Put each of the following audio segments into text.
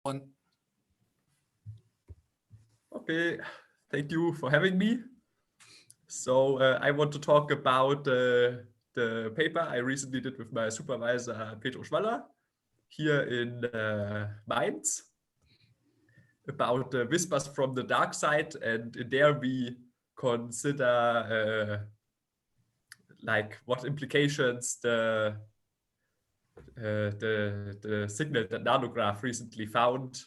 on. Okay, thank you for having me. So I want to talk about the paper I recently did with my supervisor, Pedro Schwaller, here in Mainz, about whispers from the dark side. And in there we consider like what implications the signal that NANOGrav recently found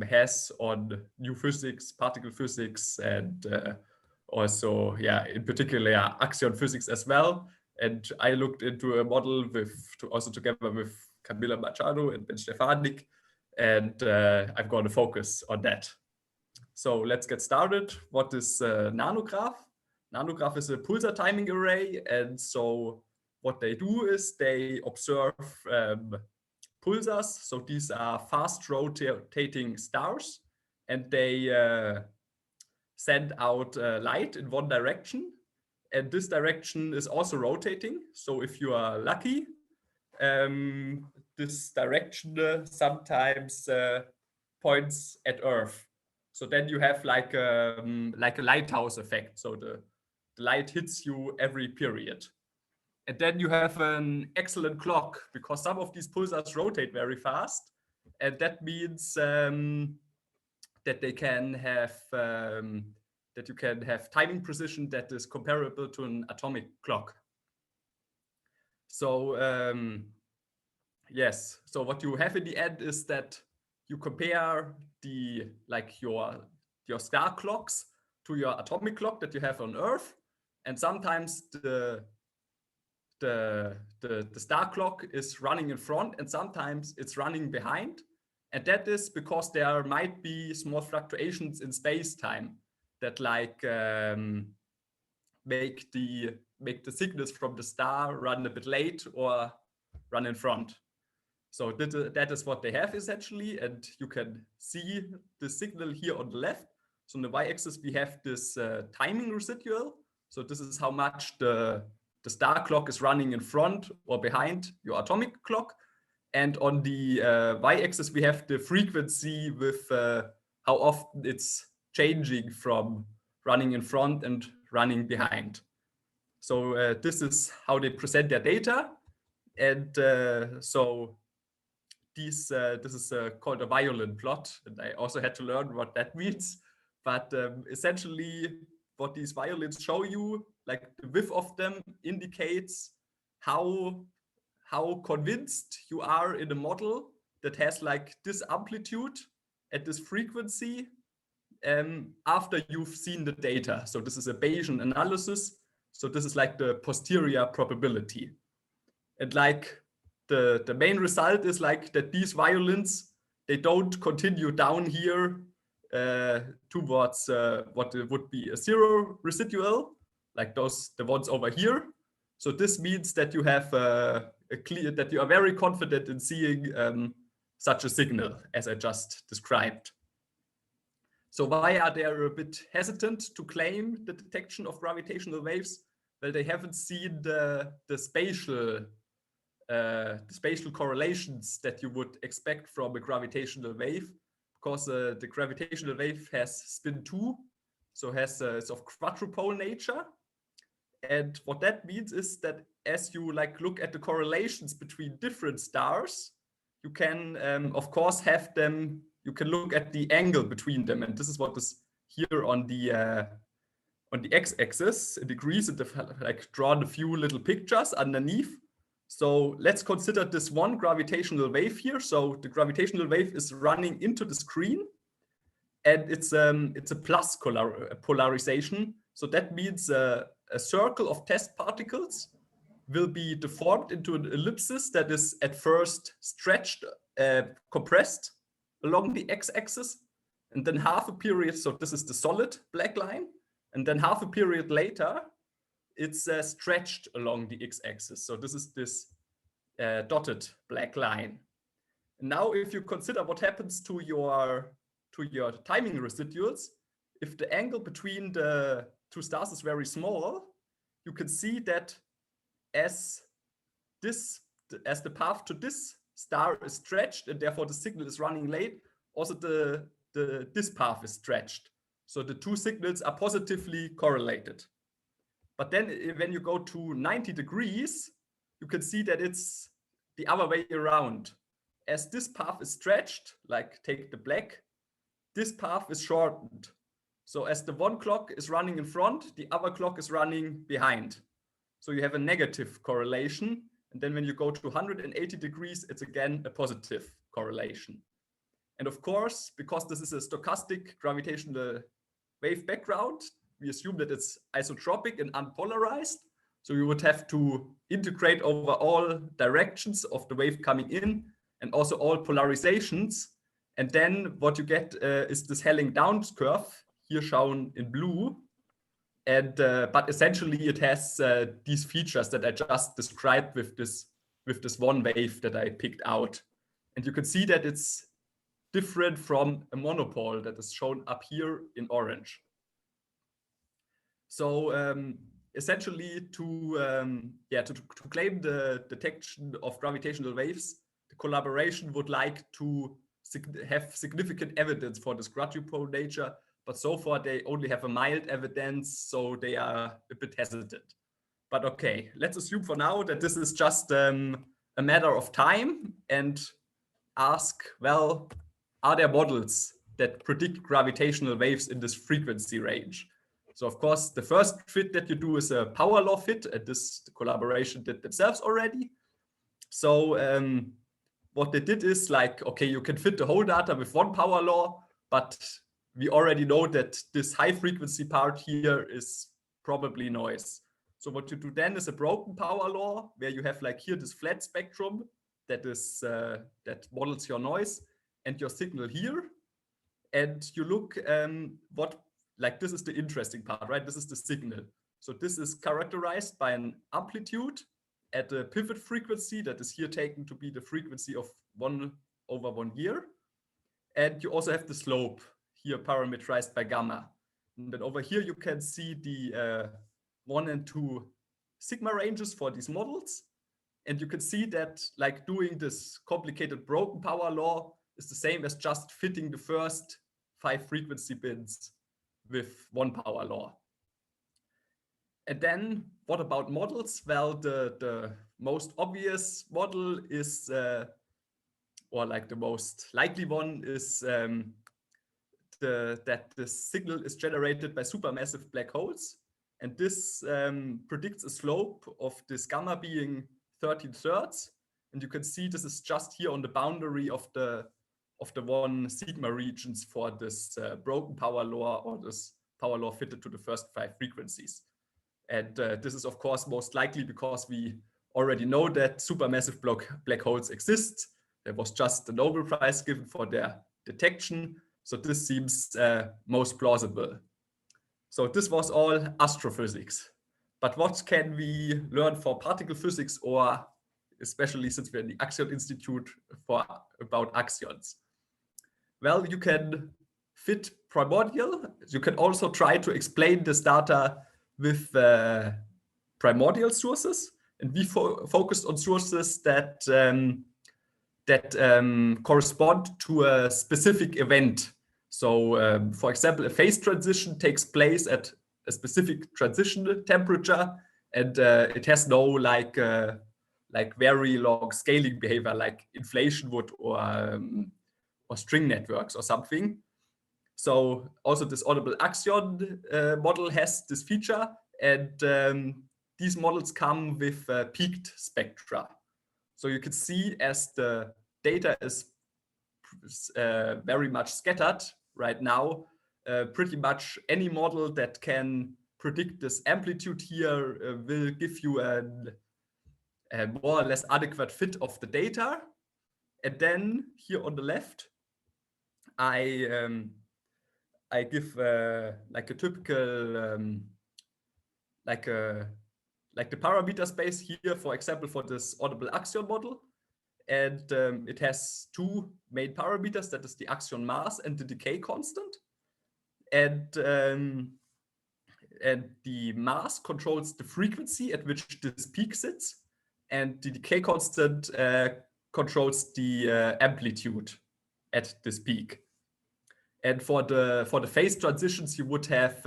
has on new physics, particle physics, and also, in particular, Axion physics as well. And I looked into a model also together with Camilla Machado and Ben Stefanik, and I'm going to focus on that. So let's get started. What is NANOGrav? NANOGrav is a pulsar timing array, and so what they do is they observe pulsars. So these are fast rotating stars, and they send out light in one direction, and this direction is also rotating. So if you are lucky, this direction sometimes points at Earth. So then you have like a lighthouse effect. So the light hits you every period. And then you have an excellent clock because some of these pulsars rotate very fast. And that means that they can have that you can have timing precision that is comparable to an atomic clock. So yes, so what you have in the end is that you compare your star clocks to your atomic clock that you have on Earth, and sometimes the star clock is running in front and sometimes it's running behind. And that is because there might be small fluctuations in space-time that make the signals from the star run a bit late or run in front. So that is what they have essentially, and you can see the signal here on the left. So on the y-axis we have this timing residual. So this is how much the star clock is running in front or behind your atomic clock. And on the y-axis, we have the frequency with how often it's changing from running in front and running behind. So this is how they present their data. And so this is called a violin plot. And I also had to learn what that means. But essentially, what these violins show you, like the width of them indicates how convinced you are in a model that has like this amplitude at this frequency after you've seen the data. So this is a Bayesian analysis. So this is like the posterior probability. And like the main result is like that these violins, they don't continue down here towards what would be a zero residual, like the ones over here. So this means that you have that you are very confident in seeing such a signal as I just described. So why are they a bit hesitant to claim the detection of gravitational waves? Well, they haven't seen the spatial correlations that you would expect from a gravitational wave, because the gravitational wave has spin 2, so it's of quadrupole nature. And what that means is that as you look at the correlations between different stars, you can of course have them. You can look at the angle between them, and this is what is here on the x-axis in degrees, and I've drawn a few little pictures underneath. So let's consider this one gravitational wave here. So the gravitational wave is running into the screen, and it's a plus polarization. So that means a circle of test particles will be deformed into an ellipsis that is at first stretched, compressed along the x-axis, and then half a period, so this is the solid black line, and then half a period later, it's stretched along the x-axis. So this is this dotted black line. And now if you consider what happens to your timing residuals, if the angle between the two stars is very small, you can see that as the path to this star is stretched and therefore the signal is running late, also this path is stretched. So the two signals are positively correlated. But then when you go to 90 degrees, you can see that it's the other way around. As this path is stretched, like take the black, this path is shortened. So as the one clock is running in front, the other clock is running behind. So you have a negative correlation. And then when you go to 180 degrees, it's again a positive correlation. And of course, because this is a stochastic gravitational wave background, we assume that it's isotropic and unpolarized. So you would have to integrate over all directions of the wave coming in and also all polarizations. And then what you get is this Helling-Down curve, here shown in blue. And but essentially it has these features that I just described with this one wave that I picked out. And you can see that it's different from a monopole that is shown up here in orange. So essentially to claim the detection of gravitational waves, the collaboration would like to have significant evidence for this quadrupole nature, but so far they only have a mild evidence, so they are a bit hesitant. But okay, let's assume for now that this is just a matter of time and ask, well, are there models that predict gravitational waves in this frequency range? So of course, the first fit that you do is a power law fit, and this the collaboration did themselves already. So what they did is like, okay, you can fit the whole data with one power law, but we already know that this high frequency part here is probably noise. So what you do then is a broken power law, where you have like here this flat spectrum that is that models your noise and your signal here, and you look what, like, this is the interesting part, right? This is the signal. So this is characterized by an amplitude at a pivot frequency that is here taken to be the frequency of 1/1 year. And you also have the slope here parameterized by gamma. And then over here you can see the 1 and 2 sigma ranges for these models. And you can see that like doing this complicated broken power law is the same as just fitting the first 5 frequency bins with one power law. And then what about models? Well, the most obvious model is, or like the most likely one is that the signal is generated by supermassive black holes. And this predicts a slope of this gamma being 13/3. And you can see this is just here on the boundary of the 1 sigma regions for this broken power law, or this power law fitted to the first 5 frequencies. And this is of course most likely because we already know that supermassive black holes exist. There was just a Nobel Prize given for their detection. So this seems most plausible. So this was all astrophysics. But what can we learn for particle physics, or especially since we're in the Axion Institute, about axions? Well, you can fit primordial. You can also try to explain this data with primordial sources. And we focused on sources that correspond to a specific event. So for example, a phase transition takes place at a specific transition temperature, and it has no like very long scaling behavior like inflation would, or string networks or something. So also this Audible Axion model has this feature, and these models come with peaked spectra. So you can see as the data is very much scattered right now, pretty much any model that can predict this amplitude here will give you a more or less adequate fit of the data. And then here on the left, I give like a typical like the parameter space here, for example, for this Audible Axion model. And it has 2 main parameters, that is the axion mass and the decay constant. And the mass controls the frequency at which this peak sits, and the decay constant controls the amplitude at this peak. And for the phase transitions, you would have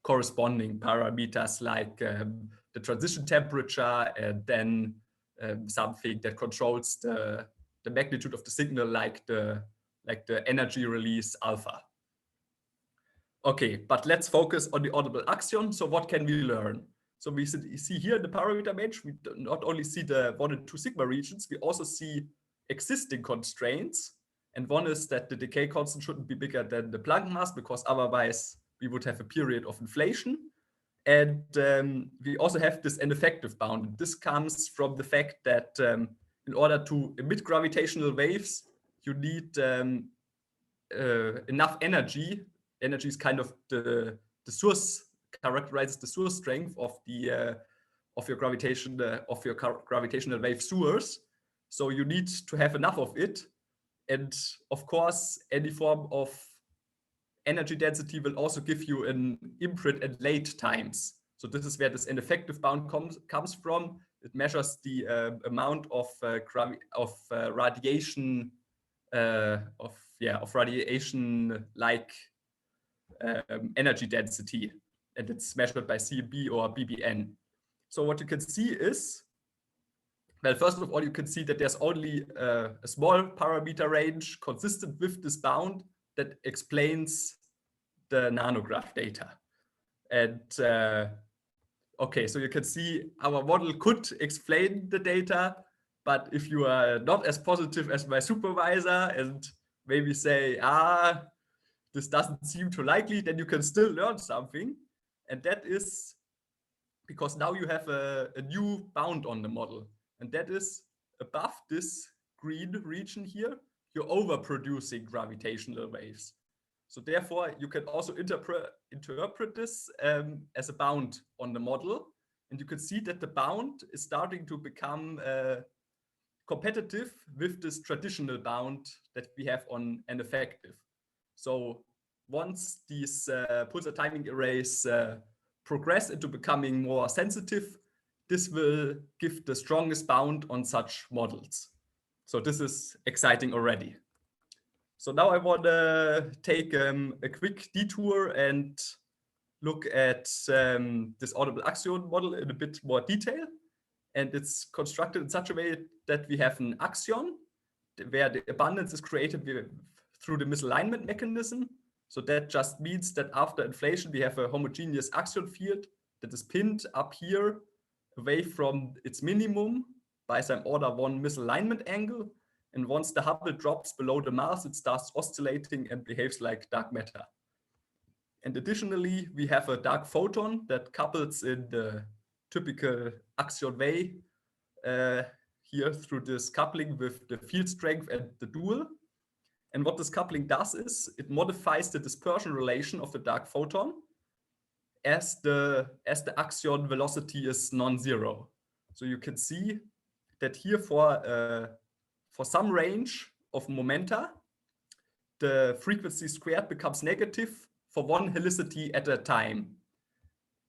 corresponding parameters like the transition temperature, and then something that controls the magnitude of the signal, like the energy release alpha. Okay, but let's focus on the Audible Axion. So what can we learn? So we see here in the parameter range, we not only see the 1 and 2 sigma regions, we also see existing constraints. And one is that the decay constant shouldn't be bigger than the Planck mass, because otherwise we would have a period of inflation. And we also have this ineffective bound. This comes from the fact that in order to emit gravitational waves, you need enough energy. Energy is kind of the source, characterizes the source strength of the of your gravitational wave source. So you need to have enough of it. And of course, any form of energy density will also give you an imprint at late times. So this is where this ineffective bound comes from. It measures the amount of radiation radiation-like energy density, and it's measured by CMB or BBN. So what you can see is, well, first of all, you can see that there's only a small parameter range consistent with this bound that explains the NANOGrav data. And okay, so you can see our model could explain the data, but if you are not as positive as my supervisor and maybe say, this doesn't seem too likely, then you can still learn something. And that is because now you have a new bound on the model. And that is above this green region here, you're overproducing gravitational waves. So therefore, you can also interpret this as a bound on the model. And you can see that the bound is starting to become competitive with this traditional bound that we have on an effective. So once these pulsar timing arrays progress into becoming more sensitive, this will give the strongest bound on such models. So this is exciting already. So now I want to take a quick detour and look at this Audible Axion model in a bit more detail. And it's constructed in such a way that we have an axion where the abundance is created through the misalignment mechanism. So that just means that after inflation, we have a homogeneous axion field that is pinned up here away from its minimum by some order 1 misalignment angle. And once the Hubble drops below the mass, it starts oscillating and behaves like dark matter. And additionally, we have a dark photon that couples in the typical axion way here through this coupling with the field strength and the dual. And what this coupling does is it modifies the dispersion relation of the dark photon as the axion velocity is non-zero. So you can see that here for some range of momenta, the frequency squared becomes negative for 1 helicity at a time.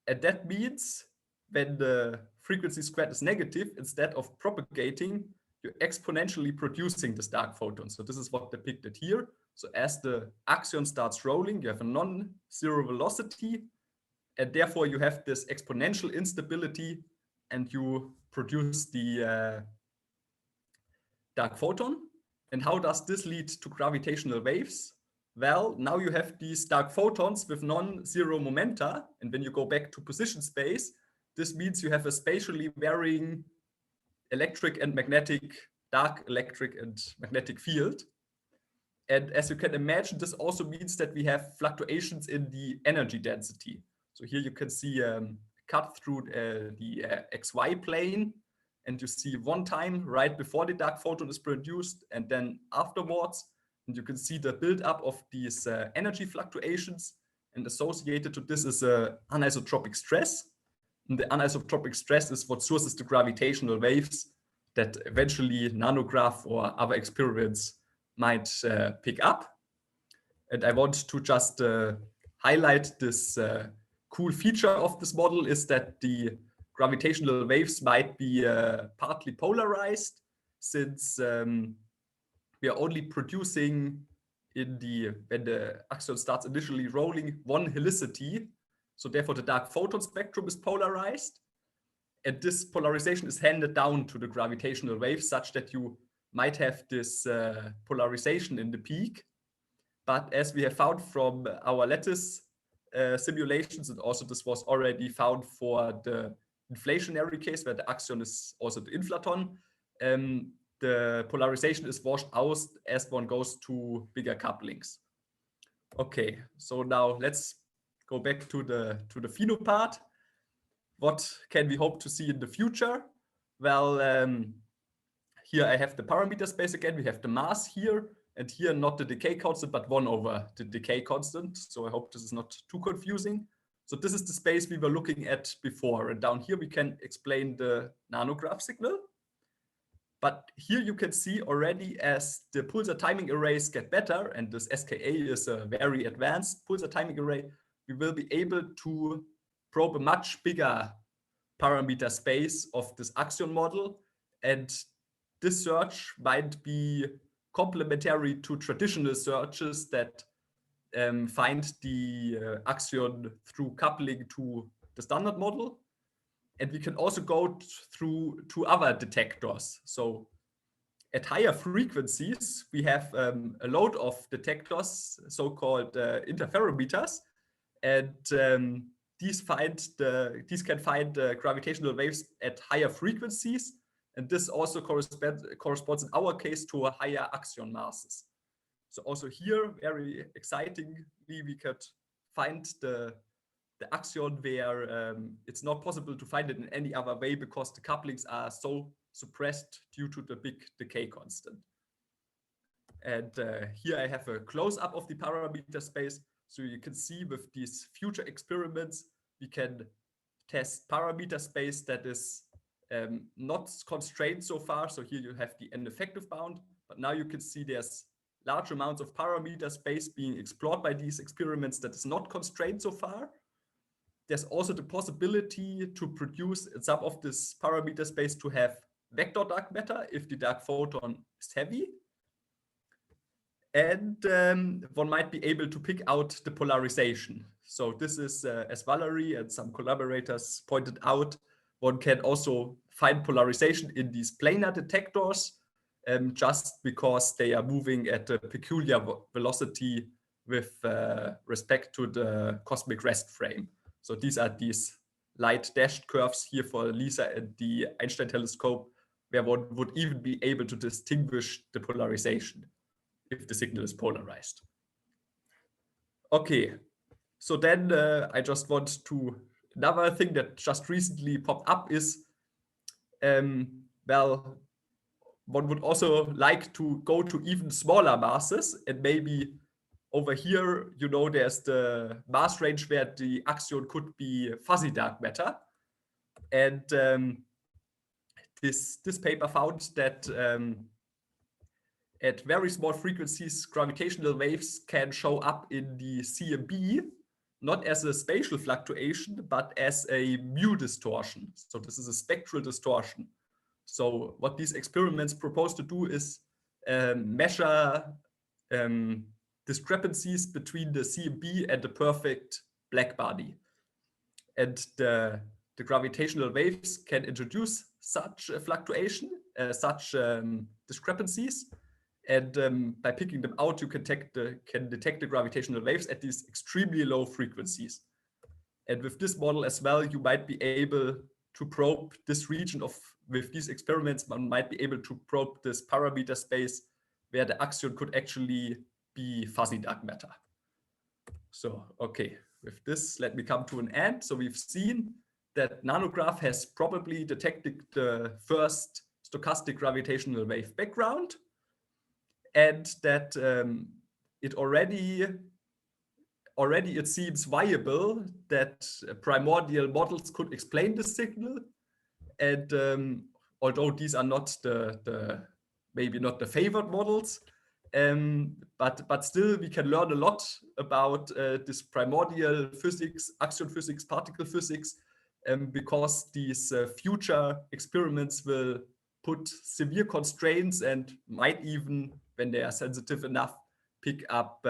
And that means when the frequency squared is negative, instead of propagating, you're exponentially producing this dark photon. So this is what depicted here. So as the axion starts rolling, you have a non-zero velocity, and therefore you have this exponential instability, and you produce the dark photon. And how does this lead to gravitational waves? Well, now you have these dark photons with non-zero momenta, and when you go back to position space, this means you have a spatially varying dark electric and magnetic field. And as you can imagine, this also means that we have fluctuations in the energy density. So here you can see cut through the XY plane, and you see one time right before the dark photon is produced and then afterwards. And you can see the buildup of these energy fluctuations, and associated to this is anisotropic stress. And the anisotropic stress is what sources the gravitational waves that eventually NANOGrav or other experiments might pick up. And I want to just highlight this cool feature of this model is that the gravitational waves might be partly polarized, since we are only producing when the axion starts initially rolling, one helicity. So therefore the dark photon spectrum is polarized. And this polarization is handed down to the gravitational wave such that you might have this polarization in the peak. But as we have found from our lattice simulations, and also this was already found for the inflationary case where the axion is also the inflaton, the polarization is washed out as one goes to bigger couplings. Okay, so now let's go back to the pheno part. What can we hope to see in the future? Well, here I have the parameter space again. We have the mass here, and here not the decay constant, but 1 over the decay constant. So I hope this is not too confusing. So this is the space we were looking at before. And down here we can explain the NANOGrav signal. But here you can see already as the pulsar timing arrays get better, and this SKA is a very advanced pulsar timing array, we will be able to probe a much bigger parameter space of this axion model. And this search might be complementary to traditional searches that find the axion through coupling to the standard model. And we can also go through to other detectors. So at higher frequencies, we have a load of detectors, so-called interferometers, and these can find gravitational waves at higher frequencies, and this also corresponds in our case to a higher axion masses. So also here, very excitingly, we could find the axion where it's not possible to find it in any other way because the couplings are so suppressed due to the big decay constant. And here I have a close-up of the parameter space. So you can see with these future experiments, we can test parameter space that is not constrained so far. So here you have the end effective bound, but now you can see there's large amounts of parameter space being explored by these experiments that is not constrained so far. There's also the possibility to produce in some of this parameter space to have vector dark matter if the dark photon is heavy. And one might be able to pick out the polarization. So this is, as Valerie and some collaborators pointed out, one can also find polarization in these planar detectors just because they are moving at a peculiar velocity with respect to the cosmic rest frame. So these are these light dashed curves here for LISA and the Einstein telescope, where one would even be able to distinguish the polarization if the signal is polarized. Okay, so then I just want to, another thing that just recently popped up is, well, one would also like to go to even smaller masses, and maybe over here, you know, there's the mass range where the axion could be fuzzy dark matter. And this paper found that at very small frequencies, gravitational waves can show up in the CMB, not as a spatial fluctuation, but as a mu distortion. So this is a spectral distortion. So what these experiments propose to do is measure discrepancies between the CMB and the perfect black body. And the gravitational waves can introduce such a fluctuation, such discrepancies. And by picking them out, you can detect the gravitational waves at these extremely low frequencies. And with this model as well, you might be able to probe this region with these experiments, one might be able to probe this parameter space where the axion could actually be fuzzy dark matter. So, okay, with this, let me come to an end. So we've seen that NANOGrav has probably detected the first stochastic gravitational wave background, and that it already it seems viable that primordial models could explain the signal. And although these are not maybe not the favored models, but still we can learn a lot about this primordial physics, axion physics, particle physics, because these future experiments will put severe constraints and might even, when they are sensitive enough, pick up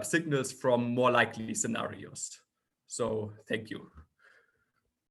signals from more likely scenarios. So thank you.